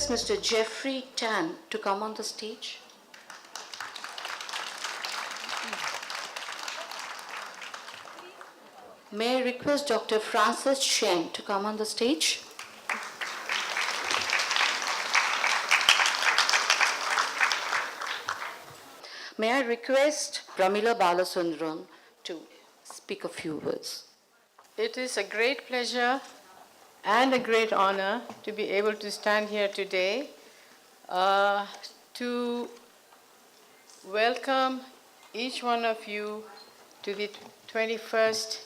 request Mr. Jeffrey Tan to come on the stage? May I request Dr. Francis Chen to come on the stage? May I request Pramila Balasundram to speak a few words? It is a great pleasure and a great honor to be able to stand here today to welcome each one of you to the 21st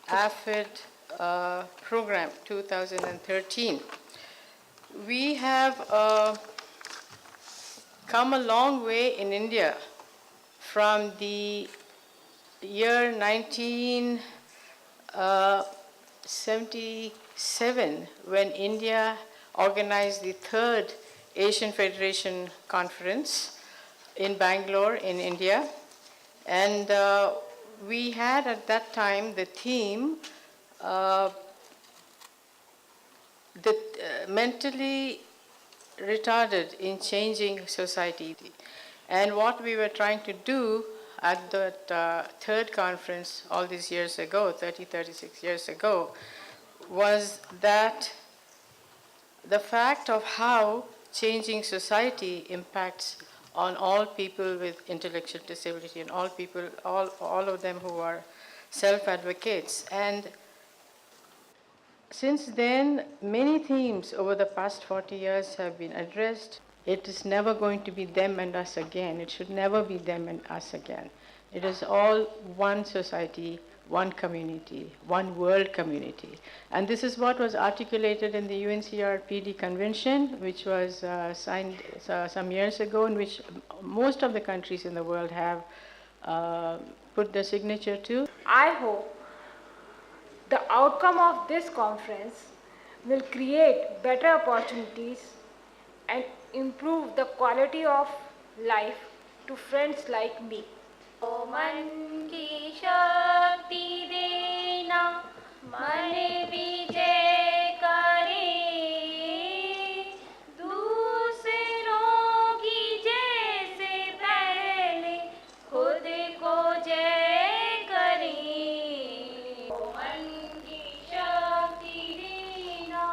AFID program 2013. We have come a long way in India from the year 1977, when India organized the third Asian Federation Conference in Bangalore in India. And we had at that time the theme mentally retarded in changing society. And what we were trying to do at that third conference all these years ago, 36 years ago, was that the fact of how changing society impacts on all people with intellectual disability and all people, all of them who are self-advocates. And since then, many themes over the past 40 years have been addressed. It is never going to be them and us again. It should never be them and us again. It is all one society, one community, one world community. And this is what was articulated in the UNCRPD Convention, which was signed some years ago, in which most of the countries in the world have put their signature to. I hope the outcome of this conference will create better opportunities and improve the quality of life to friends like me. मन की शक्ति देना मन विजय करे दूसरों की जैसे पहले खुद को जय करे मन की शक्ति देना.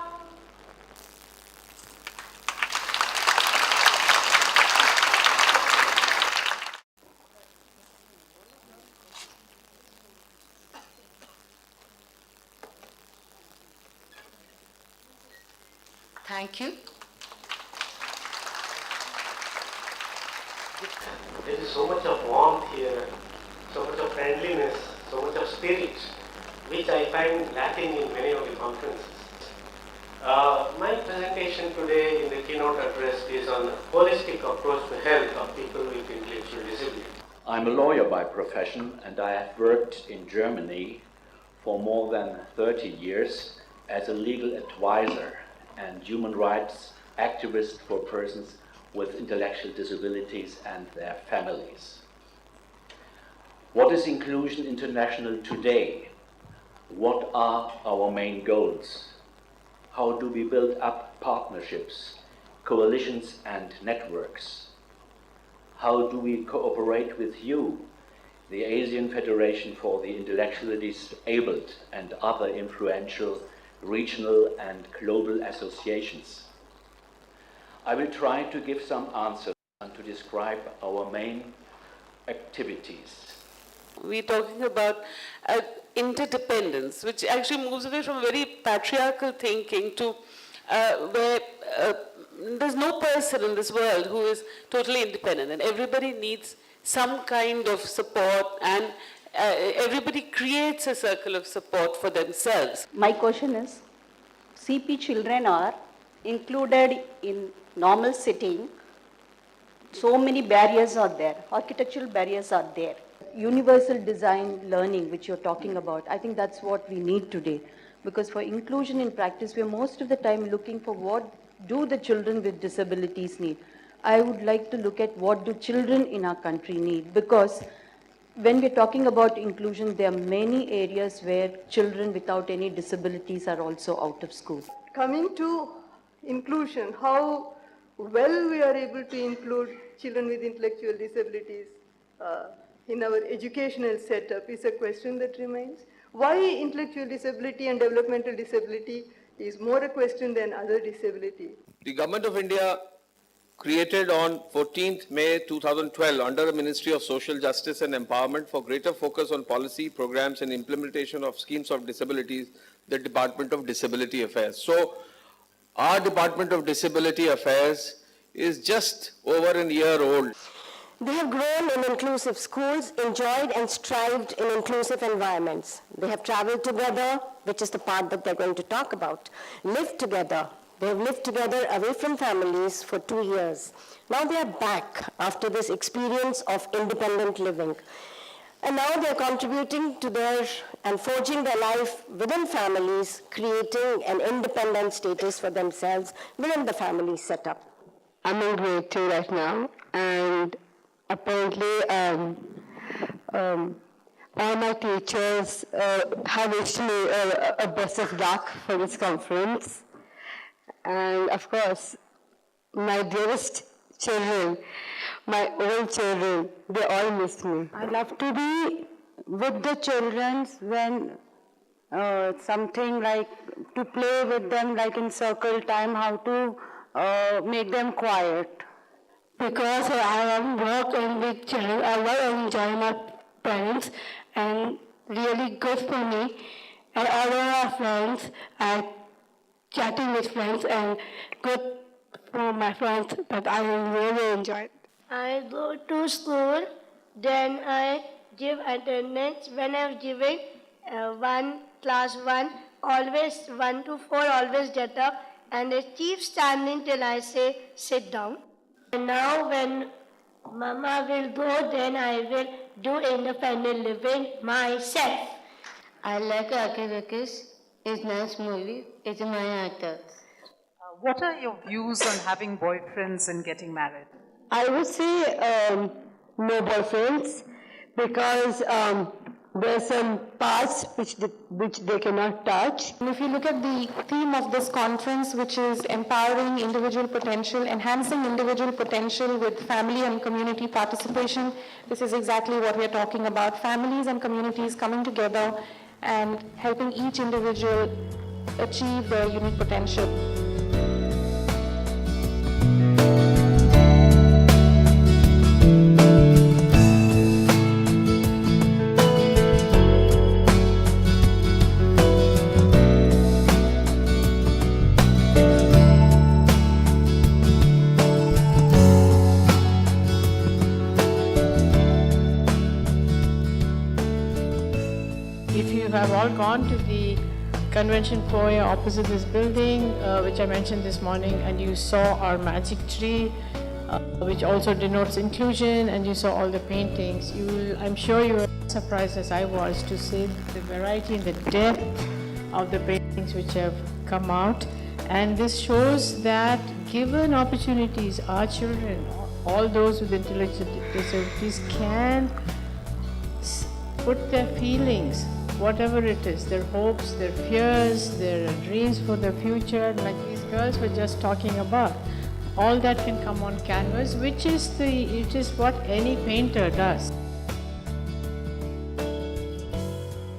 Thank you. There is so much of warmth here, so much of friendliness, so much of spirit, which I find lacking in many of the conferences. My presentation today in the keynote address is on a holistic approach to health of people with intellectual disability. I'm a lawyer by profession, and I have worked in Germany for more than 30 years as a legal advisor and human rights activist for persons with intellectual disabilities and their families. What is Inclusion International today? What are our main goals? How do we build up partnerships, coalitions and networks? How do we cooperate with you, the Asian Federation for the Intellectually Disabled, and other influential regional and global associations? I will try to give some answers and to describe our main activities. We're talking about interdependence, which actually moves away from very patriarchal thinking to where there's no person in this world who is totally independent, and everybody needs some kind of support, and everybody creates a circle of support for themselves. My question is, CP children are included in normal setting. So many barriers are there, architectural barriers are there. Universal design learning, which you're talking about, I think that's what we need today. Because for inclusion in practice, we're most of the time looking for what do the children with disabilities need. I would like to look at what do children in our country need, because when we're talking about inclusion, there are many areas where children without any disabilities are also out of school. Coming to inclusion, how well we are able to include children with intellectual disabilities in our educational setup is a question that remains. Why intellectual disability and developmental disability is more a question than other disability. The Government of India created on 14th May 2012 under the Ministry of Social Justice and Empowerment for greater focus on policy, programs and implementation of schemes of disabilities, the Department of Disability Affairs. So our Department of Disability Affairs is just over a year old. They have grown in inclusive schools, enjoyed and strived in inclusive environments. They have traveled together, which is the part that they're going to talk about, lived together. They have lived together away from families for 2 years. Now they are back after this experience of independent living. And now they're contributing to their and forging their life within families, creating an independent status for themselves within the family setup. I'm in grade 2 right now, and apparently all my teachers have wished me a best of luck for this conference. And of course, my dearest children, my own children, they all miss me. I love to be with the children when something like to play with them, like in circle time, how to make them quiet. Because I am working with children, I will enjoy my parents and really good for me. And all our friends, I chatting with friends and good for my friends, but I really enjoy it. I go to school, then I give attendance. When I'm giving class 1, always 1 to 4, always get up and I keep standing till I say sit down. And now when Mama will go, then I will do independent living myself. I like AFID. It's a nice movie. It's my actor. What are your views on having boyfriends and getting married? I would say no boyfriends, because there's some parts which they cannot touch. And if you look at the theme of this conference, which is empowering individual potential, enhancing individual potential with family and community participation, this is exactly what we are talking about. Families and communities coming together and helping each individual achieve their unique potential. If you have all gone to the convention foyer opposite this building, which I mentioned this morning, and you saw our magic tree, which also denotes inclusion, and you saw all the paintings, I'm sure you were as surprised as I was to see the variety and the depth of the paintings which have come out. And this shows that given opportunities, our children, all those with intellectual disabilities, can put their feelings, whatever it is, their hopes, their fears, their dreams for the future, like these girls were just talking about. All that can come on canvas, which is what any painter does. I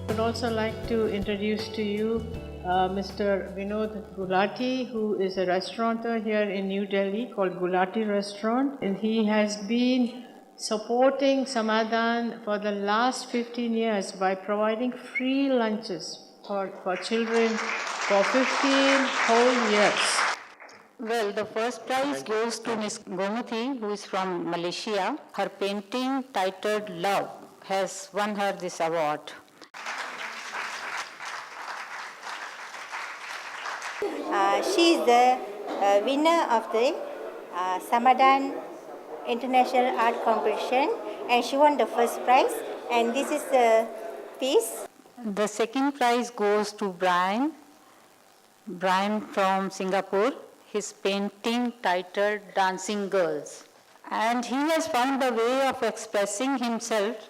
would also like to introduce to you Mr. Vinod Gulati, who is a restaurateur here in New Delhi called Gulati Restaurant, and he has been supporting Samadhan for the last 15 years by providing free lunches for children for 15 whole years. Well, the first prize goes to Ms. Gomati, who is from Malaysia. Her painting titled Love has won her this award. She is the winner of the Samadhan International Art Competition, and she won the first prize, and this is the piece. The second prize goes to Brian from Singapore. His painting titled Dancing Girls. And he has found a way of expressing himself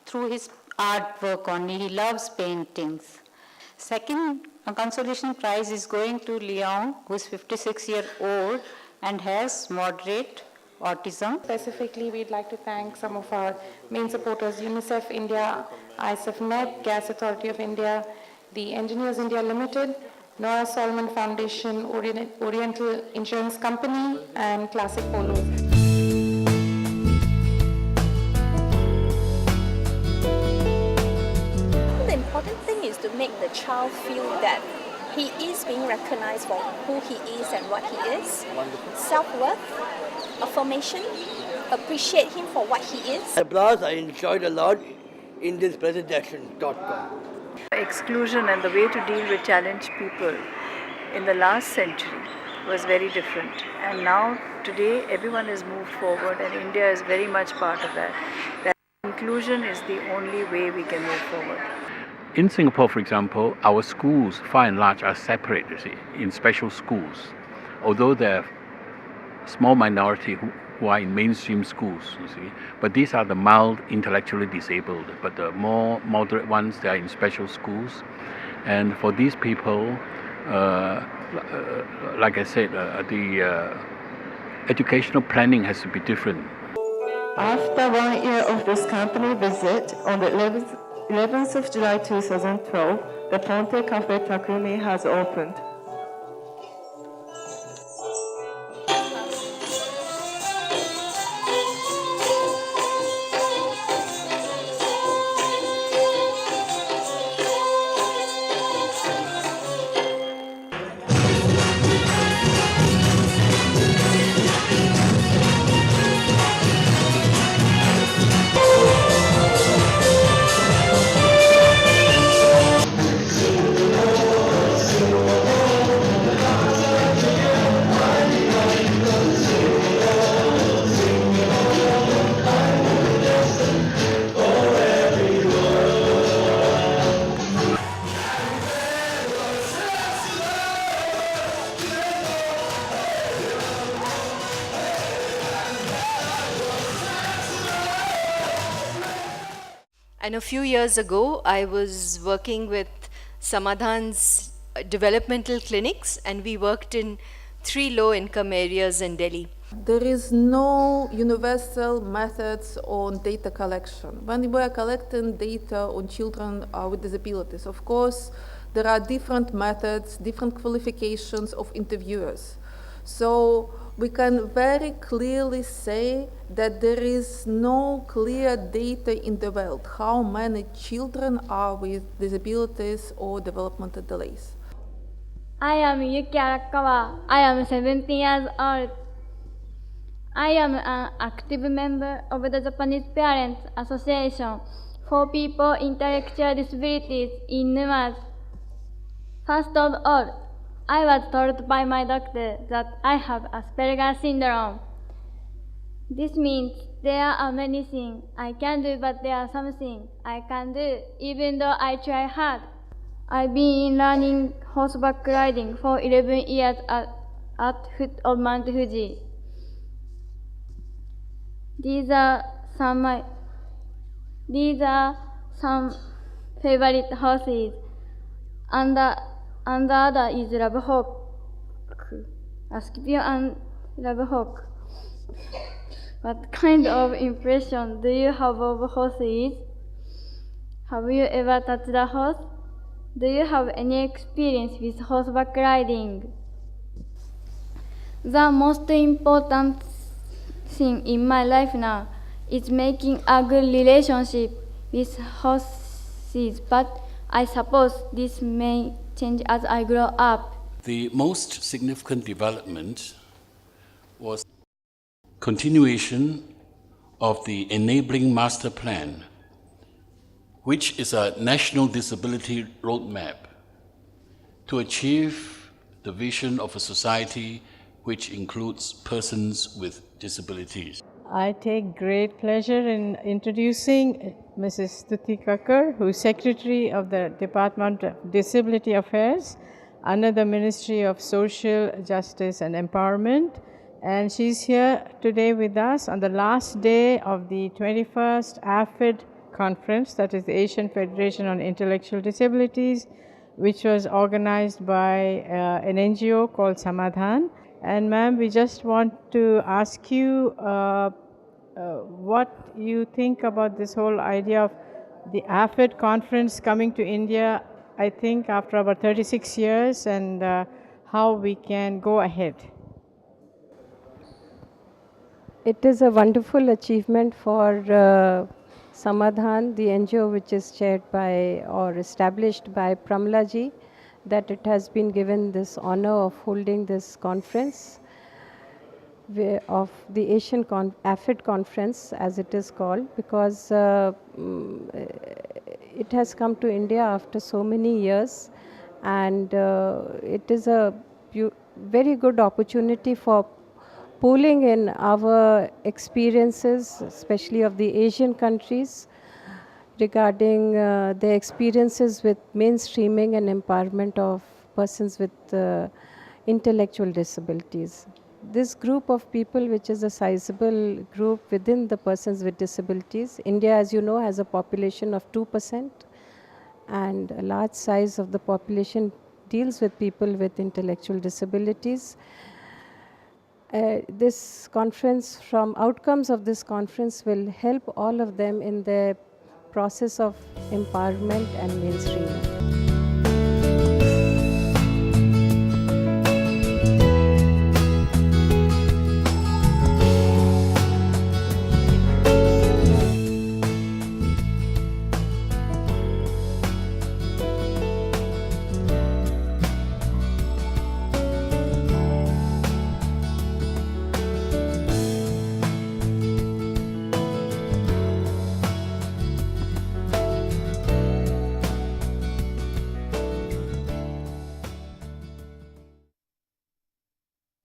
through his artwork only. He loves paintings. Second consolation prize is going to Leon, who is 56 years old. and has moderate autism. Specifically, we'd like to thank some of our main supporters, UNICEF India, ISF Net, Gas Authority of India, the Engineers India Limited, Nora Solomon Foundation, Oriental Insurance Company, and Classic Polo. The important thing is to make the child feel that he is being recognized for who he is and what he is. Self-worth, affirmation, appreciate him for what he is. Applause I enjoyed a lot in this presentation.com. Exclusion and the way to deal with challenged people in the last century was very different. And now, today, everyone has moved forward and India is very much part of that. That inclusion is the only way we can move forward. In Singapore, for example, our schools, by and large, are separate, you see, in special schools. Although there are small minority who are in mainstream schools, you see, but these are the mild intellectually disabled. But the more moderate ones, they are in special schools. And for these people, like I said, the educational planning has to be different. After 1 year of this company visit, on the 11th of July 2012, the Ponte Cafe Takumi has opened. And a few years ago, I was working with Samadhan's developmental clinics, and we worked in 3 low-income areas in Delhi. There is no universal methods on data collection. When we are collecting data on children with disabilities, of course, there are different methods, different qualifications of interviewers. So we can very clearly say that there is no clear data in the world how many children are with disabilities or developmental delays. I am Yuki Arakawa. I am 17 years old. I am an active member of the Japanese Parents Association for people with intellectual disabilities in Numas. First of all, I was told by my doctor that I have Asperger's syndrome. This means there are many things I can do, but there are some things I can do, even though I try hard. I've been learning horseback riding for 11 years at foot of Mount Fuji. These are some favorite horses, and the other is Ravhawk, a Scorpion and Ravhawk. What kind of impression do you have of horses? Have you ever touched a horse? Do you have any experience with horseback riding? The most important thing in my life now is making a good relationship with horses, but I suppose this may change as I grow up. The most significant development was continuation of the Enabling Master Plan, which is a national disability roadmap to achieve the vision of a society which includes persons with disabilities. I take great pleasure in introducing Mrs. Stuti Kakkar, who is Secretary of the Department of Disability Affairs under the Ministry of Social Justice and Empowerment. And she's here today with us on the last day of the 21st AFID conference, that is the Asian Federation on Intellectual Disabilities, which was organized by an NGO called Samadhan. And ma'am, we just want to ask you what you think about this whole idea of the AFID conference coming to India, I think after about 36 years, and how we can go ahead. It is a wonderful achievement for Samadhan, the NGO which is chaired by or established by Pramlaji, that it has been given this honor of holding this conference of the Asian AFID conference, as it is called, because it has come to India after so many years, and it is a very good opportunity for pooling in our experiences, especially of the Asian countries, regarding their experiences with mainstreaming and empowerment of persons with intellectual disabilities. This group of people, which is a sizable group within the persons with disabilities, India, as you know, has a population of 2%, and a large size of the population deals with people with intellectual disabilities. This conference, from outcomes of this conference, will help all of them in their process of empowerment and mainstreaming.